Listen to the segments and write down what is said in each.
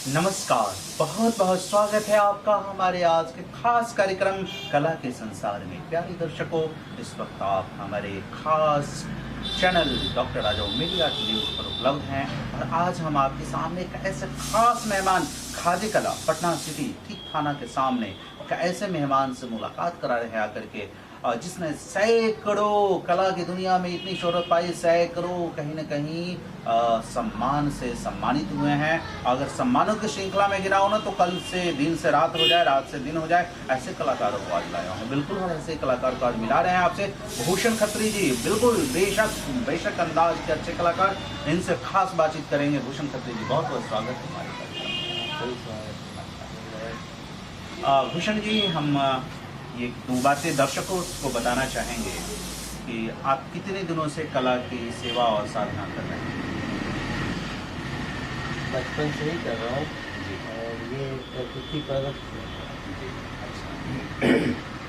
नमस्कार, बहुत बहुत स्वागत है आपका हमारे आज के खास कार्यक्रम कला के संसार में। प्यारे दर्शकों, इस वक्त आप हमारे खास चैनल डॉक्टर राजा मीडिया न्यूज़ पर उपलब्ध हैं और आज हम आपके सामने एक ऐसे खास मेहमान खादी कला पटना सिटी ठीक थाना के सामने एक ऐसे मेहमान से मुलाकात करा रहे हैं आकर के जिसने सैकड़ों कला की दुनिया में इतनी शोहरत पाई, सैकड़ों कहीं न कहीं सम्मान से सम्मानित हुए हैं। अगर सम्मानों की श्रृंखला में गिना हो ना तो कल से दिन से रात हो जाए, रात से दिन हो जाए, ऐसे कलाकारों को आज लाया हूँ। बिल्कुल हम ऐसे कलाकार को आज मिला रहे हैं आपसे। भूषण खत्री जी, बिल्कुल बेशक अंदाज के अच्छे कलाकार, इनसे खास बातचीत करेंगे। भूषण खत्री जी, बहुत बहुत स्वागत है हमारे पास। भूषण जी, हम ये दो बातें दर्शकों को बताना चाहेंगे कि आप कितने दिनों से कला की सेवा और साधना कर रहे हैं? बचपन से ही कर रहा हूँ और ये प्रकृति पर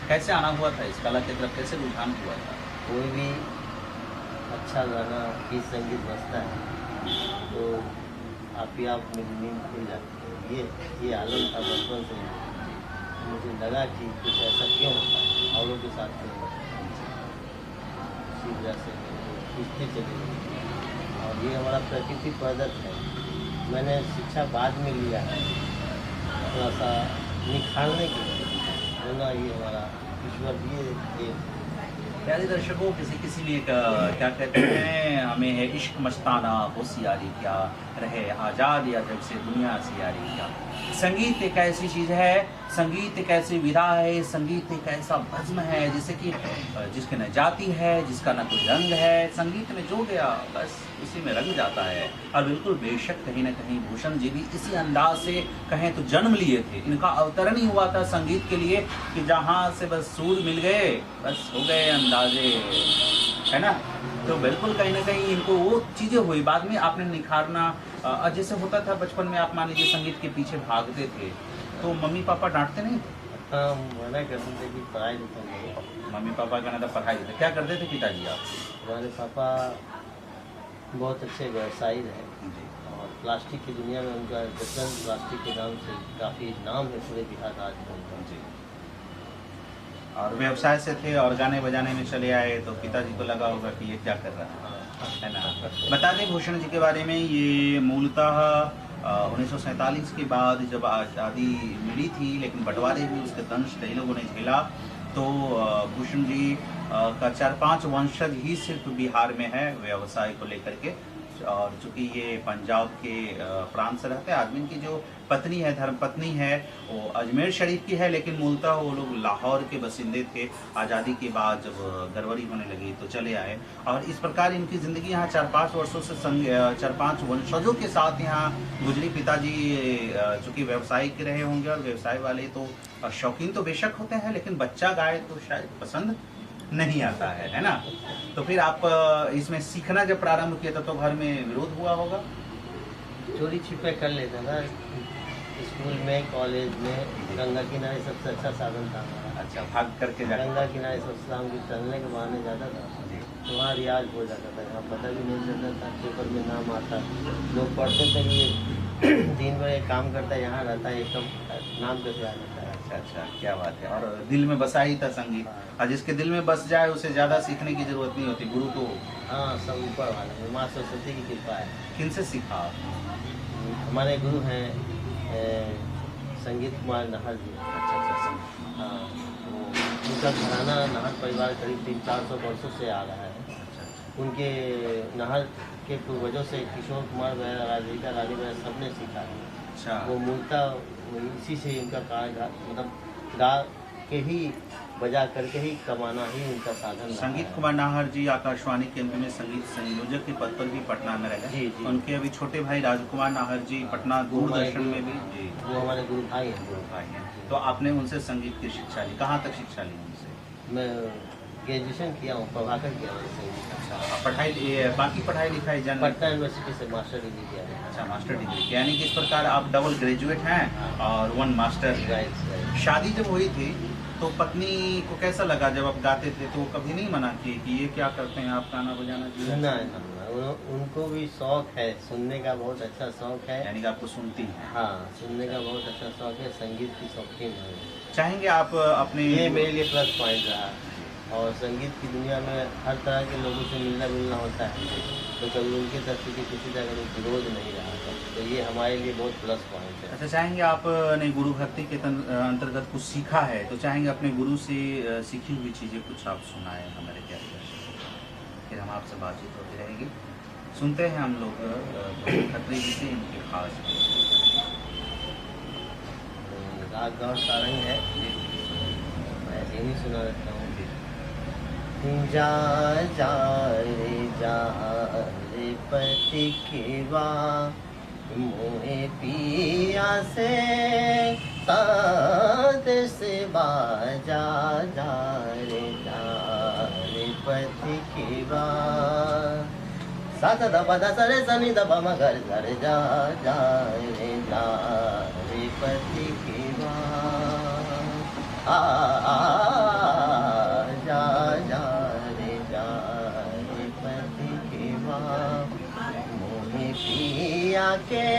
कैसे आना हुआ था इस कला की तरफ, कैसे रुझान हुआ था? कोई भी अच्छा गाना गीत संगीत बजता है तो आप ही आप मेरी नींद खुल जाती है। ये आलम था बचपन से। मुझे लगा कि कुछ ऐसा क्यों होता है औरों के साथ क्यों होता है, इसी वजह से खींचते चले गए। और ये हमारा प्रकृति प्रदत्त है। मैंने शिक्षा बाद में लिया है थोड़ा सा निखारने के लिए, वरना ये हमारा ईश्वर दिए। प्यारे दर्शकों, किसी में क्या कहते हैं, हमें है इश्क मस्ताना होशियारी क्या रहे आज़ाद या जब से दुनिया से यारी क्या। संगीत एक ऐसी चीज़ है, संगीत एक ऐसी विधा है, संगीत एक ऐसा बज़्म है जिसे कि जिसकी न जाति है, जिसका न कोई रंग है। संगीत में जो गया बस उसी में रंग जाता है। और बिल्कुल बेशक कहीं न कहीं भूषण जी भी इसी अंदाज से कहें तो जन्म लिए थे। इनका अवतरण ही हुआ था संगीत के लिए कि जहाँ से बस सूर मिल गए बस हो गए अंदाजे, है ना। तो बिल्कुल कहीं ना कहीं इनको वो चीज़ें हुई, बाद में आपने निखारना। जैसे होता था बचपन में, आप मान लीजिए संगीत के पीछे भागते थे तो मम्मी पापा डांटते नहीं थे? मना करते थे कि पढ़ाई लिखाई। मम्मी पापा का ना था पढ़ाई लिखाई। क्या करते थे पिताजी आप? हमारे पापा बहुत अच्छे व्यवसायी रहे और प्लास्टिक की दुनिया में उनका जतन प्लास्टिक के नाम से काफ़ी नाम है पूरे बिहार राज्य में जी। और व्यवसाय से थे और गाने बजाने में चले आए तो पिताजी को लगा होगा कि ये क्या कर रहा है ना। बता दें भूषण जी के बारे में, ये मूलतः 1947 के बाद जब आज़ादी मिली थी, लेकिन बंटवारे भी उसके दंश कई लोगों ने झेला। तो भूषण जी का 4-5 वंशज ही सिर्फ बिहार में है व्यवसाय को लेकर के। और चूँकि ये पंजाब के प्रांत से रहते हैं, आदमी की जो पत्नी है, धर्मपत्नी है, वो अजमेर शरीफ की है, लेकिन मूलतः वो लोग लाहौर के बसिंदे थे। आज़ादी के बाद जब गड़बड़ी होने लगी तो चले आए और इस प्रकार इनकी ज़िंदगी यहाँ 4-5 वर्षों से 4-5 वंशजों के साथ यहाँ गुजरी। पिताजी चूँकि व्यवसायिक रहे होंगे और व्यवसाय वाले तो शौकीन तो बेशक होते हैं, लेकिन बच्चा गाए तो शायद पसंद नहीं आता है ना। तो फिर आप इसमें सीखना जब प्रारंभ किया था तो घर में विरोध हुआ होगा? चोरी छिपे कर लेता था स्कूल में, कॉलेज में। गंगा किनारे सबसे अच्छा साधन था हमारा। अच्छा, भाग करके गंगा किनारे सब शाम की टहलने के बहाने जाता था तो वहाँ रियाज हो जाता था। यहाँ पता भी नहीं चलता था, पेपर में नाम आता, लोग पढ़ते थे कि ये दिन भर एक काम करता है, यहाँ रहता है, एकदम नाम कैसे आ जाता है। अच्छा, क्या बात है। और दिल में बसा ही था संगीत। और जिसके दिल में बस जाए उसे ज़्यादा सीखने की जरूरत नहीं होती। गुरु तो हाँ, सब ऊपर वाले माँ सरस्वती की कृपा है। किन से सीखा आप? हमारे गुरु हैं संगीत कुमार नाहर जी। अच्छा। हाँ, उनका घराना नाहर परिवार करीब 300-400 वर्षों से आ रहा है। उनके नाहर के पूर्वजों से किशोर कुमार वगैरह, राधिका रानी वगैरह सबने सीखा है। अच्छा। वो मूलतः इसी से इनका कार्य, मतलब गा के ही बजा करके ही कमाना ही उनका साधन। संगीत कुमार नाहर जी आकाशवाणी केंद्र में संगीत संयोजक के पद पर भी पटना में रहे। जी। उनके अभी छोटे भाई राजकुमार नाहर जी पटना दूरदर्शन में भी जी, वो हमारे गुरु भाई हैं। गुरु भाई हैं। तो आपने उनसे संगीत की शिक्षा ली, कहाँ तक शिक्षा ली उनसे? मैं ग्रेजुएशन किया हूँ, प्रभाकर किया हूँ संगीत। अच्छा, पढ़ाई बाकी पढ़ाई लिखाई पटना यूनिवर्सिटी से मास्टर डिग्री किया है। अच्छा, मास्टर डिग्री, यानी कि इस प्रकार आप डबल ग्रेजुएट हैं और 1 मास्टर। शादी जब हुई थी तो पत्नी को कैसा लगा जब आप गाते थे, तो वो कभी नहीं मना किए कि ये क्या करते हैं आप, गाना बजाना की? ना ना ना, उनको भी शौक है, सुनने का बहुत अच्छा शौक है। यानी कि आपको सुनती हैं। हाँ, सुनने का बहुत अच्छा शौक है, संगीत की शौकीन है। चाहेंगे आप अपने, ये मेरे लिए प्लस पॉइंट रहा। और संगीत की दुनिया में हर तरह के लोगों से मिलना जुलना होता है, तो कभी उनकी तरफ से किसी तरह का विरोध नहीं रहा था, तो ये हमारे लिए बहुत प्लस पॉइंट है। अच्छा, चाहेंगे आपने गुरु भक्ति के अंतर्गत कुछ सीखा है, तो चाहेंगे अपने गुरु से सीखी हुई चीज़ें कुछ आप सुनाएं हमारे प्यारे दर्शकों को, फिर हम आपसे बातचीत होती रहेगी। सुनते हैं हम लोग खत्री जी से इनके खास राग गौर सारंग है, मैं ऐसे ही सुना देता हूँ। जा जा रे पति केवा, मोए पिया से साथ से बाजा, जा रे पति केवा। सा सा दा पा दा सा रे सा नी दा पा मा गा रे सा रे, जा रे पति केवा। जा रे पति केवा, मोहे पिया के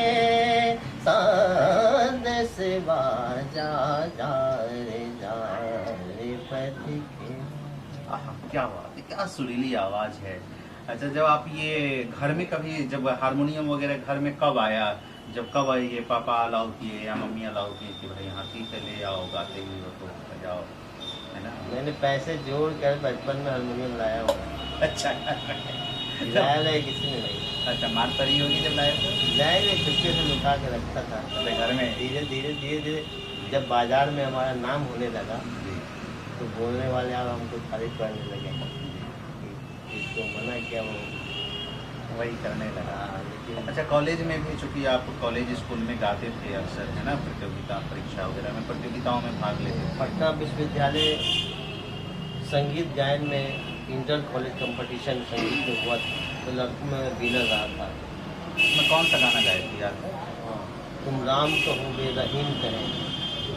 साथ से बाजा, जा रे पति केवा। क्या बात है, क्या सुरीली आवाज़ है। अच्छा, जब आप ये घर में कभी, जब हारमोनियम वगैरह घर में कब आया, जब कब ये पापा अलाउ किए या मम्मी अलाउ किए कि भाई हाँ ठीक है ले आओ, गाते हुए हो तो बजाओ, है ना? मैंने पैसे जोड़ कर बचपन में हारमोनियम लाया हुआ। अच्छा लाया किसी ने नहीं। अच्छा, मार पड़ी होगी जब लाए तो? लाए में चुपके से लुका के रखता था अपने घर में। धीरे धीरे जब बाजार में हमारा नाम होने लगा, तो बोलने वाले अब हमको तारीफ करने लगे कि इसको मना किया, वो वही करने लगा। लेकिन अच्छा, कॉलेज में भी, चूंकि आप कॉलेज स्कूल में गाते थे अक्सर, है ना, प्रतियोगिता परीक्षा वगैरह में, प्रतियोगिताओं में भाग लेते थे। पटना विश्वविद्यालय संगीत गायन में इंटर कॉलेज कंपटीशन संगीत में हुआ था, तो लड़कों में विनर रहा था। उसमें कौन सा गाना गाए थे यार? तुम राम कहो बे रहीम कहें,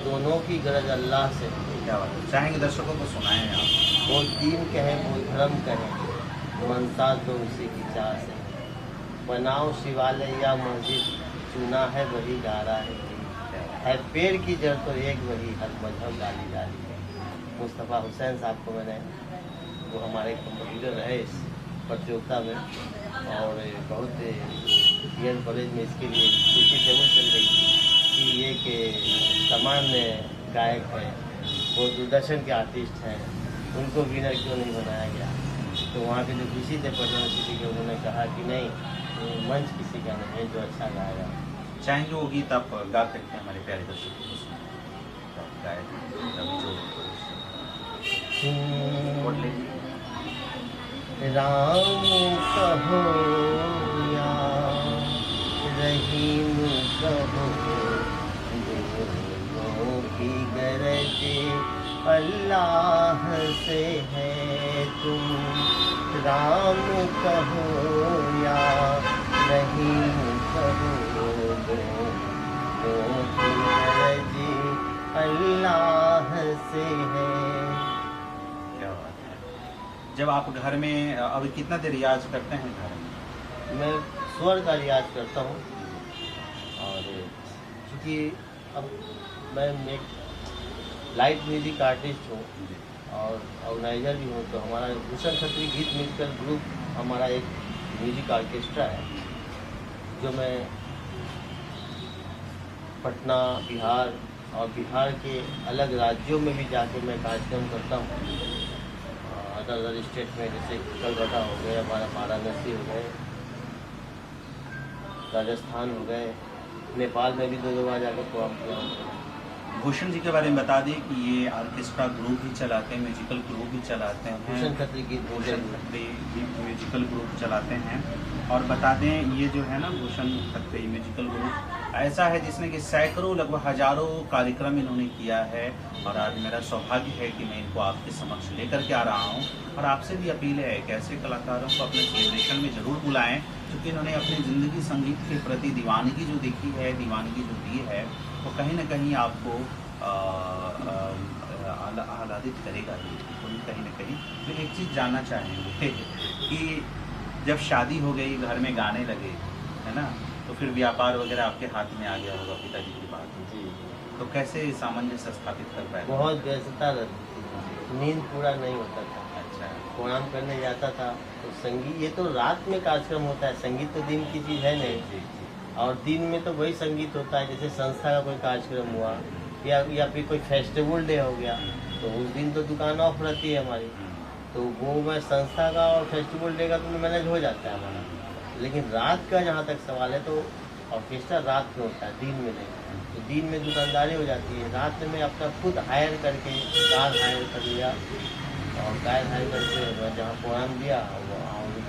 दोनों की गरज अल्लाह से। क्या बात है, चाहेंगे दर्शकों को सुनाएं आप? वो दीन कहें वो धर्म कहें, मनसा तो उसी की चाह से। बनाओ शिवालय या मस्जिद, चुना है वही गारा है पेड़ की जड़ तो एक वही, हर मजहब डाली डाली है। मुस्तफ़ा हुसैन साहब को मैंने, वो हमारे कंपटीटर रहे इस प्रतियोगिता में, और बहुत पीएन कॉलेज में इसके लिए सूची टेबल चल गई कि ये के सामान्य गायक है, वो दूरदर्शन के आर्टिस्ट हैं, उनको विनर क्यों नहीं बनाया गया। तो वहाँ के जो किसी थे पटना यूनिवर्सिटी के, उन्होंने कहा कि नहीं, मंच किसी का नहीं है जो अच्छा गाएगा। चाहेंगे वो गीत आप गा सकते हैं हमारे प्यारे दर्शकों को सुनाएं? गाए राम कहो या रहीम कहो, दोनों की गरज अल्लाह से है। तुम राम कहो या रहीम कहो, दोनों की गरज अल्लाह से है। क्या बात है। जब आप घर में अभी कितना देर रियाज करते हैं घर में? मैं स्वर का रियाज करता हूँ, और चूँकि अब मैं एक लाइट म्यूजिक आर्टिस्ट हूँ और ऑर्गेनाइजर भी हूँ, तो हमारा भूषण खत्री गीत म्यूजिकल ग्रुप हमारा एक म्यूजिक ऑर्केस्ट्रा है, जो मैं पटना, बिहार और बिहार के अलग राज्यों में भी जाके मैं कार्यक्रम करता हूँ। अदर स्टेट में, जैसे कोलकाता हो गए, हमारा वाराणसी हो गए, राजस्थान हो गए, नेपाल में भी 2 बार जाकर प्रोग्राम किया हूँ। भूषण जी के बारे में बता दें कि ये ऑर्केस्ट्रा ग्रुप भी चलाते हैं, म्यूजिकल ग्रुप भी चलाते हैं। भूषण खत्री गीत म्यूजिकल ग्रुप चलाते हैं। और बता दें, ये जो है ना भूषण खत्री म्यूजिकल ग्रुप ऐसा है जिसने कि सैकड़ों, लगभग हजारों कार्यक्रम इन्होंने किया है। और आज मेरा सौभाग्य है कि मैं इनको आपके समक्ष लेकर के आ रहा हूँ। और आपसे भी अपील है कि ऐसे कलाकारों को अपने सेलिब्रेशन में ज़रूर बुलाएं, क्योंकि इन्होंने अपनी ज़िंदगी संगीत के प्रति दीवानगी जो देखी है, दीवानगी जो दी है, वो कहीं ना कहीं आपको आह्लादित करेगा ही कहीं ना कहीं। तो एक चीज़ जानना चाहेंगे कि जब शादी हो गई, घर में गाने लगे, है ना, तो फिर व्यापार वगैरह आपके हाथ में आ गया होगा पिताजी की बात। जी तो कैसे सामंजस्य स्थापित कर पाए? बहुत व्यस्तता रहती थी, नींद पूरा नहीं होता था। अच्छा। प्रणाम करने जाता था तो संगीत, ये तो रात में कार्यक्रम होता है, संगीत तो दिन की चीज़ है नहीं। जी। और दिन में तो वही संगीत होता है, जैसे संस्था का कोई कार्यक्रम हुआ या फिर कोई फेस्टिवल डे हो गया, तो उस दिन तो दुकान ऑफ रहती है हमारी। तो वो मैं संस्था का और फेस्टिवल डे का तो मैनेज हो जाता है हमारा। लेकिन रात का जहाँ तक सवाल है तो ऑर्केस्ट्रा रात में होता है, दिन में नहीं। तो दिन में दुकानदारी हो जाती है, रात में मैं अपना खुद हायर करके कार हायर कर लिया, और कार हायर करके मैं जहाँ प्रोग्राम दिया और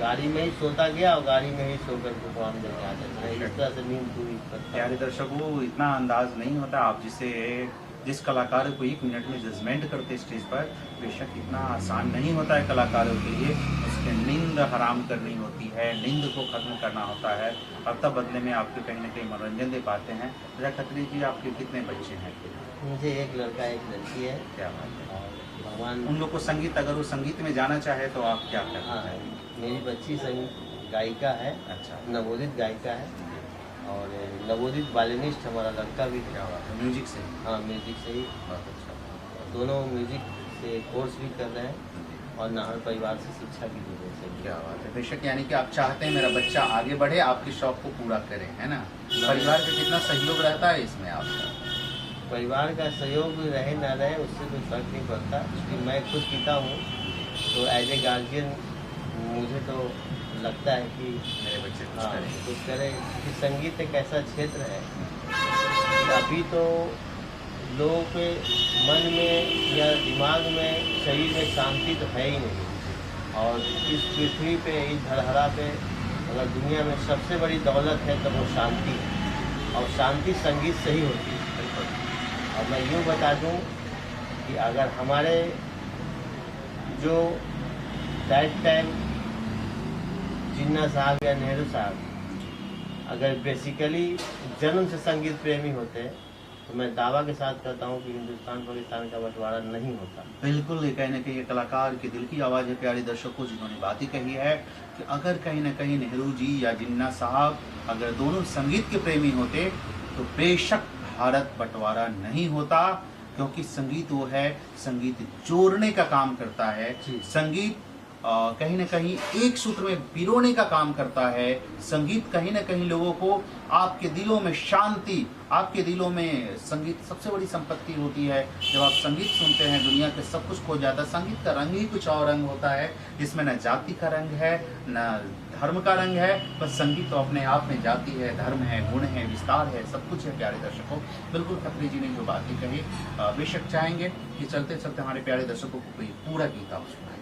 गाड़ी में ही सोता गया और गाड़ी में ही सो करके प्रोग्राम देने आता था। इस तरह से नींद पूरी करता। प्यारे दर्शकों, इतना अंदाज नहीं होता आप जिस कलाकार को 1 मिनट में जजमेंट करते स्टेज पर, बेशक इतना आसान नहीं होता है कलाकारों के लिए। उसकी नींद हराम करनी होती है, नींद को खत्म करना होता है, और तब बदले में आपके कहीं ना कहीं मनोरंजन दे पाते हैं। जरा खत्री जी, आपके कितने बच्चे हैं? मुझे एक लड़का एक लड़की है। क्या बात है। और भगवान उन लोग को संगीत, अगर वो संगीत में जाना चाहे तो आप क्या करना हाँ, चाहेंगे? मेरी बच्ची गायिका है, अच्छा। नवोदित गायिका है, और नवोदित वायलिनिस्ट हमारा लड़का भी क्या है। बात है। म्यूजिक से? हाँ, म्यूजिक से ही। बहुत अच्छा। दोनों म्यूजिक से कोर्स भी कर रहे हैं और नाहर परिवार से शिक्षा भी दे रहे हैं। क्या बात है। बेशक, यानी कि आप चाहते हैं मेरा बच्चा आगे बढ़े, आपके शौक को पूरा करे, है ना? परिवार का कितना सहयोग रहता है इसमें आपका? परिवार का सहयोग रहे ना रहे उससे कोई फर्क नहीं पड़ता, क्योंकि मैं खुद पिता हूँ, तो एज ए गार्जियन मुझे तो लगता है कि मेरे बच्चे कुछ हाँ, करें। कुछ करें, क्योंकि संगीत एक ऐसा क्षेत्र है अभी तो लोगों के मन में या दिमाग में, शरीर में शांति तो है ही नहीं। और इस पृथ्वी पे, इस धरहरा पे, अगर दुनिया में सबसे बड़ी दौलत है तो वो शांति है, और शांति संगीत से ही होती है। और मैं यूँ बता दूँ कि अगर हमारे जो दैट टाइम जिन्ना साहब या नेहरू साहब अगर बेसिकली जन्म से संगीत प्रेमी होते, तो मैं दावा के साथ कहता हूँ कि हिंदुस्तान पाकिस्तान का बंटवारा नहीं होता। बिल्कुल, ये कहीं ना कहीं कलाकार के दिल की आवाज़ है। प्यारे दर्शकों, जिन्होंने बात ही कही है कि अगर कहीं ना कहीं नेहरू जी या जिन्ना साहब अगर दोनों संगीत के प्रेमी होते तो बेशक भारत बंटवारा नहीं होता, क्योंकि संगीत वो है, संगीत जोड़ने का काम करता है। संगीत कहीं ना कहीं एक सूत्र में पिरोने का काम करता है। संगीत कहीं ना कहीं लोगों को, आपके दिलों में शांति, आपके दिलों में, संगीत सबसे बड़ी संपत्ति होती है। जब आप संगीत सुनते हैं, दुनिया के सब कुछ खो जाता है। संगीत का रंग ही कुछ और रंग होता है, जिसमें न जाति का रंग है, न धर्म का रंग है। बस संगीत तो अपने आप में जाति है, धर्म है, गुण है, विस्तार है, सब कुछ है। प्यारे दर्शकों, बिल्कुल खत्री जी ने जो बातें कही, बेशक चाहेंगे कि चलते चलते हमारे प्यारे दर्शकों को कोई पूरा गीत आप सुनाएं।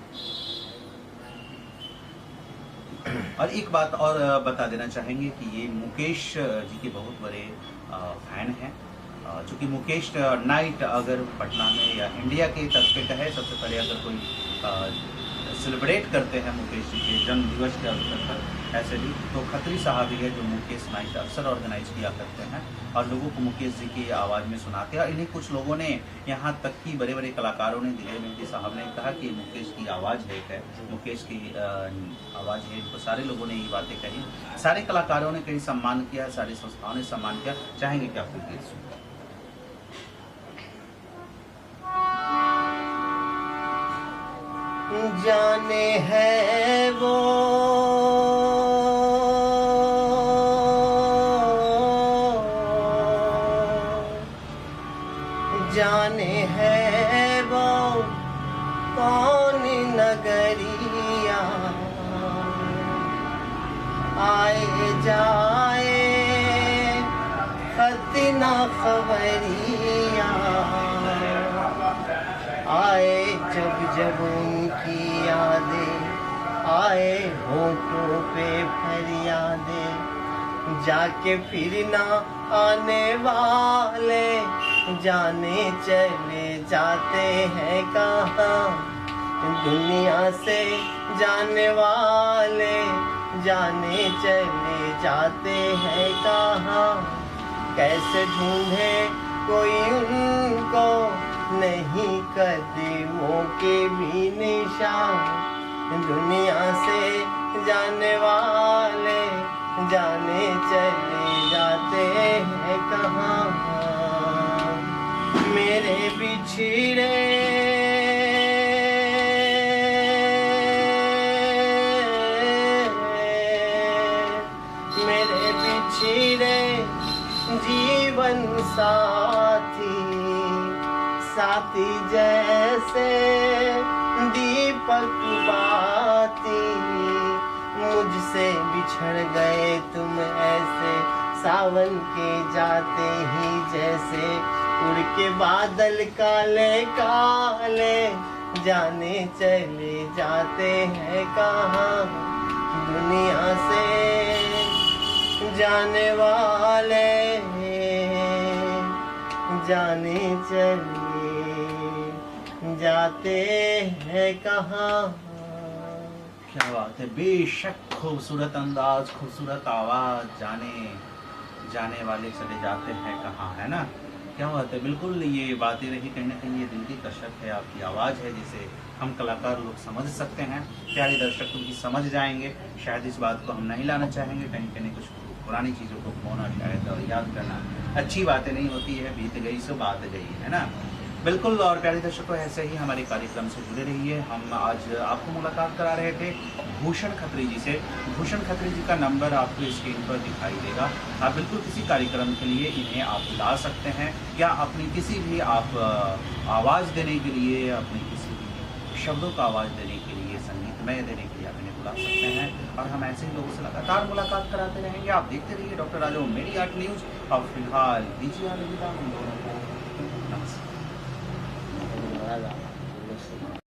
और एक बात और बता देना चाहेंगे कि ये मुकेश जी के बहुत बड़े फैन हैं। चूँकि मुकेश नाइट अगर पटना में या इंडिया के तर्ज पे कहे, सबसे पहले अगर कोई सेलिब्रेट करते हैं मुकेश जी के जन्म दिवस के अवसर पर, ऐसे भी तो खत्री साहब ही है जो मुकेश नाइट अक्सर ऑर्गेनाइज किया करते हैं और लोगों को मुकेश जी की आवाज़ में सुनाते हैं। और इन्हीं कुछ लोगों ने, यहाँ तक कि बड़े बड़े कलाकारों ने, दिलीप मेहंदी साहब ने कहा कि मुकेश की आवाज़ है, मुकेश की आवाज़ है। तो सारे लोगों ने ये बातें कही, सारे कलाकारों ने कहीं सम्मान किया, सारी संस्थाओं ने सम्मान किया। चाहेंगे कि आपको गीत सुन? जाने है वो जाने है वो कौन नगरिया, आए जाए खतना खबरिया, आए जब जब उनकी यादें, आए होठों पे फरियादें, जाके फिर ना आने वाले, जाने चले जाते हैं कहाँ, दुनिया से जाने वाले जाने चले जाते हैं कहाँ, कैसे ढूंढे कोई उनको नहीं कदमों के भी निशान। दुनिया से जाने वाले जाने चले जाते हैं कहाँ। मेरे बिछड़े मेरे बिछड़े जीवन साथी, साथी जैसे दीपक बाती। मुझसे बिछड़ गए तुम ऐसे सावन के जाते ही जैसे। उड़ के बादल काले काले जाने चले जाते हैं कहाँ। दुनिया से जाने वाले जाने चले जाते हैं कहाँ। क्या बात है, बेशक खूबसूरत अंदाज, खूबसूरत आवाज, जाने वाले चले जाते हैं कहाँ, है ना। क्या बात है, बिल्कुल ये बातें रही कहीं ना कहीं ये दिल की कशक है, आपकी आवाज़ है जिसे हम कलाकार लोग समझ सकते हैं। प्यारे दर्शक भी समझ जाएंगे। शायद इस बात को हम नहीं लाना चाहेंगे, कहीं कहीं कुछ पुरानी चीज़ों को खोना शायद और याद करना अच्छी बातें नहीं होती है। बीत गई सो बात गई, है ना। बिल्कुल। और प्यारे दर्शकों, ऐसे ही हमारे कार्यक्रम से जुड़े रहिए। हम आज आपको मुलाकात करा रहे थे भूषण खत्री जी से। भूषण खत्री जी का नंबर आपको स्क्रीन पर दिखाई देगा। आप बिल्कुल किसी कार्यक्रम के लिए इन्हें आप बुला सकते हैं, या अपनी किसी भी आप आवाज़ देने के लिए, अपने किसी भी शब्दों का आवाज़ देने के लिए, संगीतमय देने के लिए आप इन्हें बुला सकते हैं। और हम ऐसे ही लोगों से लगातार मुलाकात कराते रहेंगे। आप देखते रहिए डॉक्टर राजा मेरी आर्ट न्यूज़। और फिलहाल दीजिए अलविदा हम दोनों को। नमस्कार।